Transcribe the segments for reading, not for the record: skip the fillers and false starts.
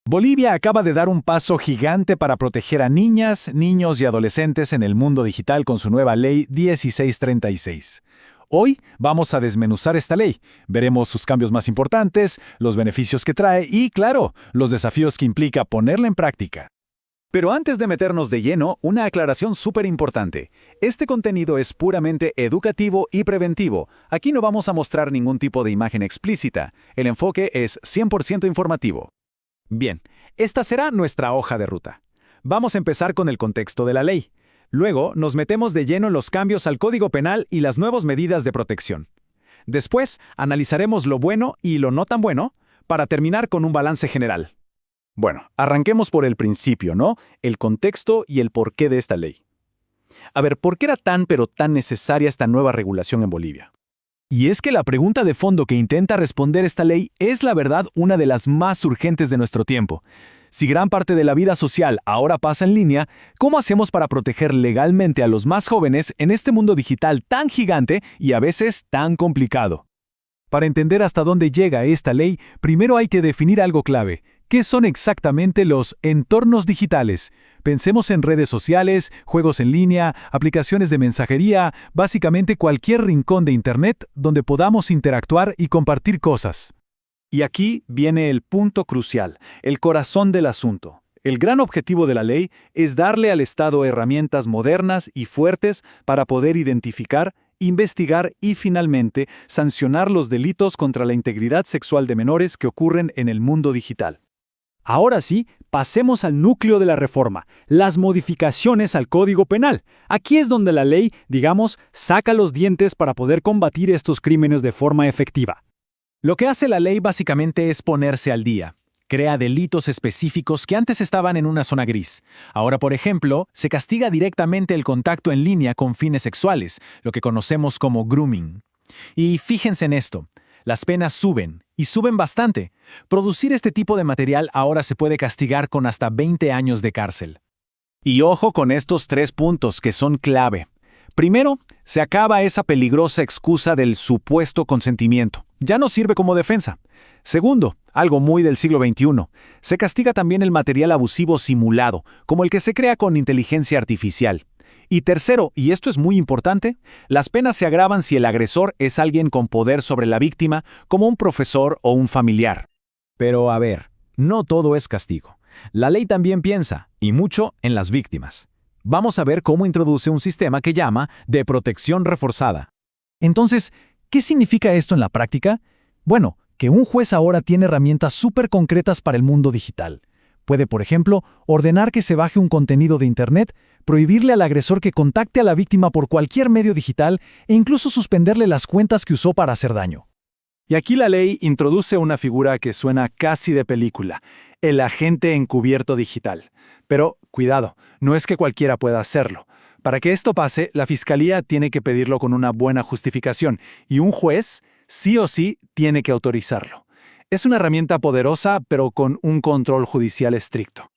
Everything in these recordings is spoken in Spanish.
Bolivia acaba de dar un paso gigante para proteger a niñas, niños y adolescentes en el mundo digital con su nueva ley 1636. Hoy vamos a desmenuzar esta ley. Veremos sus cambios más importantes, los beneficios que trae y, claro, los desafíos que implica ponerla en práctica. Pero antes de meternos de lleno, una aclaración súper importante. Este contenido es puramente educativo y preventivo. Aquí no vamos a mostrar ningún tipo de imagen explícita. El enfoque es 100% informativo. Bien, esta será nuestra hoja de ruta. Vamos a empezar con el contexto de la ley. Luego nos metemos de lleno en los cambios al Código Penal y las nuevas medidas de protección. Después analizaremos lo bueno y lo no tan bueno para terminar con un balance general. Bueno, arranquemos por el principio, ¿no? El contexto y el porqué de esta ley. A ver, ¿por qué era tan necesaria esta nueva regulación en Bolivia? Y es que la pregunta de fondo que intenta responder esta ley es la verdad una de las más urgentes de nuestro tiempo. Si gran parte de la vida social ahora pasa en línea, ¿cómo hacemos para proteger legalmente a los más jóvenes en este mundo digital tan gigante y a veces tan complicado? Para entender hasta dónde llega esta ley, primero hay que definir algo clave. ¿Qué son exactamente los entornos digitales? Pensemos en redes sociales, juegos en línea, aplicaciones de mensajería, básicamente cualquier rincón de Internet donde podamos interactuar y compartir cosas. Y aquí viene el punto crucial, el corazón del asunto. El gran objetivo de la ley es darle al Estado herramientas modernas y fuertes para poder identificar, investigar y finalmente sancionar los delitos contra la integridad sexual de menores que ocurren en el mundo digital. Ahora sí, pasemos al núcleo de la reforma, las modificaciones al Código Penal. Aquí es donde la ley, saca los dientes para poder combatir estos crímenes de forma efectiva. Lo que hace la ley básicamente es ponerse al día. Crea delitos específicos que antes estaban en una zona gris. Ahora, por ejemplo, se castiga directamente el contacto en línea con fines sexuales, lo que conocemos como grooming. Y fíjense en esto. Las penas suben, y suben bastante. Producir este tipo de material ahora se puede castigar con hasta 20 años de cárcel. Y ojo con estos 3 puntos que son clave. Primero, se acaba esa peligrosa excusa del supuesto consentimiento. Ya no sirve como defensa. Segundo, algo muy del siglo XXI, se castiga también el material abusivo simulado, como el que se crea con inteligencia artificial. Y tercero, y esto es muy importante, las penas se agravan si el agresor es alguien con poder sobre la víctima, como un profesor o un familiar. Pero a ver, no todo es castigo. La ley también piensa, y mucho, en las víctimas. Vamos a ver cómo introduce un sistema que llama de protección reforzada. Entonces, ¿qué significa esto en la práctica? Bueno, que un juez ahora tiene herramientas súper concretas para el mundo digital. Puede, por ejemplo, ordenar que se baje un contenido de Internet, prohibirle al agresor que contacte a la víctima por cualquier medio digital e incluso suspenderle las cuentas que usó para hacer daño. Y aquí la ley introduce una figura que suena casi de película, el agente encubierto digital. Pero, cuidado, no es que cualquiera pueda hacerlo. Para que esto pase, la Fiscalía tiene que pedirlo con una buena justificación y un juez, sí o sí, tiene que autorizarlo. Es una herramienta poderosa, pero con un control judicial estricto.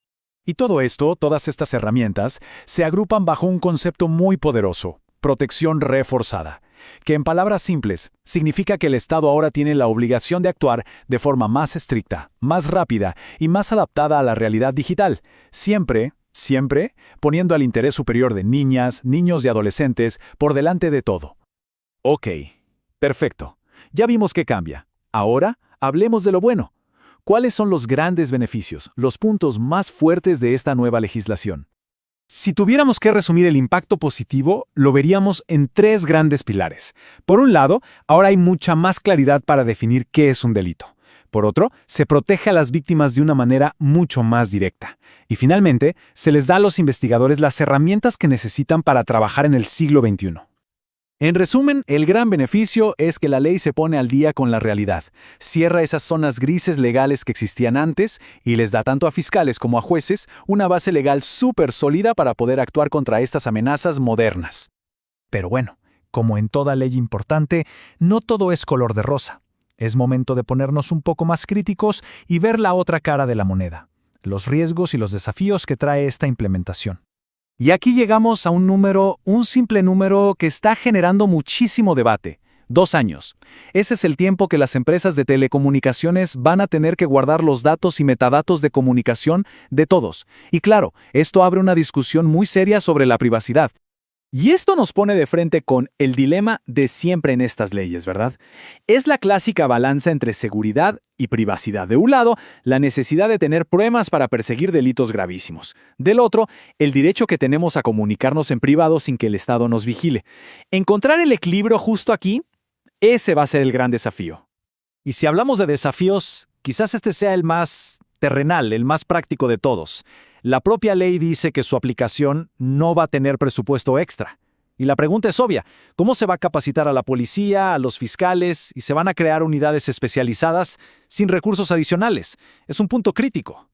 Y todo esto, todas estas herramientas, se agrupan bajo un concepto muy poderoso, protección reforzada, que en palabras simples significa que el Estado ahora tiene la obligación de actuar de forma más estricta, más rápida y más adaptada a la realidad digital, siempre poniendo al interés superior de niñas, niños y adolescentes por delante de todo. Ok, perfecto. Ya vimos que cambia. Ahora, hablemos de lo bueno. ¿Cuáles son los grandes beneficios, los puntos más fuertes de esta nueva legislación? Si tuviéramos que resumir el impacto positivo, lo veríamos en 3 grandes pilares. Por un lado, ahora hay mucha más claridad para definir qué es un delito. Por otro, se protege a las víctimas de una manera mucho más directa. Y finalmente, se les da a los investigadores las herramientas que necesitan para trabajar en el siglo XXI. En resumen, el gran beneficio es que la ley se pone al día con la realidad, cierra esas zonas grises legales que existían antes y les da tanto a fiscales como a jueces una base legal súper sólida para poder actuar contra estas amenazas modernas. Pero bueno, como en toda ley importante, no todo es color de rosa. Es momento de ponernos un poco más críticos y ver la otra cara de la moneda, los riesgos y los desafíos que trae esta implementación. Y aquí llegamos a un simple número que está generando muchísimo debate. 2 años. Ese es el tiempo que las empresas de telecomunicaciones van a tener que guardar los datos y metadatos de comunicación de todos. Y claro, esto abre una discusión muy seria sobre la privacidad. Y esto nos pone de frente con el dilema de siempre en estas leyes, ¿verdad? Es la clásica balanza entre seguridad y privacidad. De un lado, la necesidad de tener pruebas para perseguir delitos gravísimos. Del otro, el derecho que tenemos a comunicarnos en privado sin que el Estado nos vigile. Encontrar el equilibrio justo aquí, ese va a ser el gran desafío. Y si hablamos de desafíos, quizás este sea el más terrenal, el más práctico de todos. La propia ley dice que su aplicación no va a tener presupuesto extra. Y la pregunta es obvia, ¿cómo se va a capacitar a la policía, a los fiscales, y se van a crear unidades especializadas sin recursos adicionales? Es un punto crítico.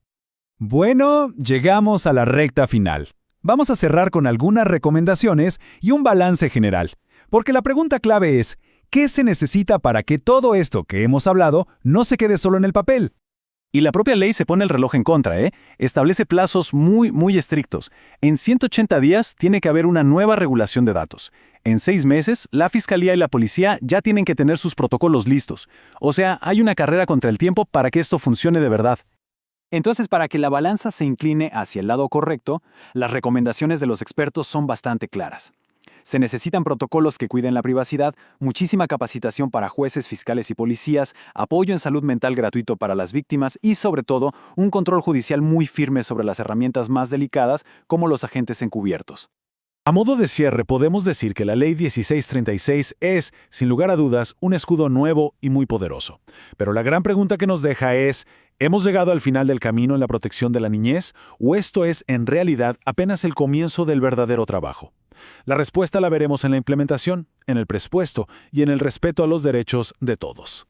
Bueno, llegamos a la recta final. Vamos a cerrar con algunas recomendaciones y un balance general. Porque la pregunta clave es, ¿qué se necesita para que todo esto que hemos hablado no se quede solo en el papel? Y la propia ley se pone el reloj en contra, Establece plazos muy estrictos. En 180 días tiene que haber una nueva regulación de datos. En 6 meses, la Fiscalía y la Policía ya tienen que tener sus protocolos listos. O sea, hay una carrera contra el tiempo para que esto funcione de verdad. Entonces, para que la balanza se incline hacia el lado correcto, las recomendaciones de los expertos son bastante claras. Se necesitan protocolos que cuiden la privacidad, muchísima capacitación para jueces, fiscales y policías, apoyo en salud mental gratuito para las víctimas y, sobre todo, un control judicial muy firme sobre las herramientas más delicadas, como los agentes encubiertos. A modo de cierre, podemos decir que la Ley 1636 es, sin lugar a dudas, un escudo nuevo y muy poderoso. Pero la gran pregunta que nos deja es, ¿hemos llegado al final del camino en la protección de la niñez? ¿O esto es, en realidad, apenas el comienzo del verdadero trabajo? La respuesta la veremos en la implementación, en el presupuesto y en el respeto a los derechos de todos.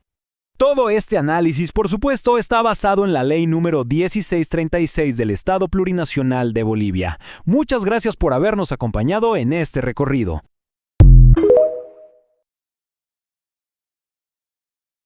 Todo este análisis, por supuesto, está basado en la ley número 1636 del Estado Plurinacional de Bolivia. Muchas gracias por habernos acompañado en este recorrido.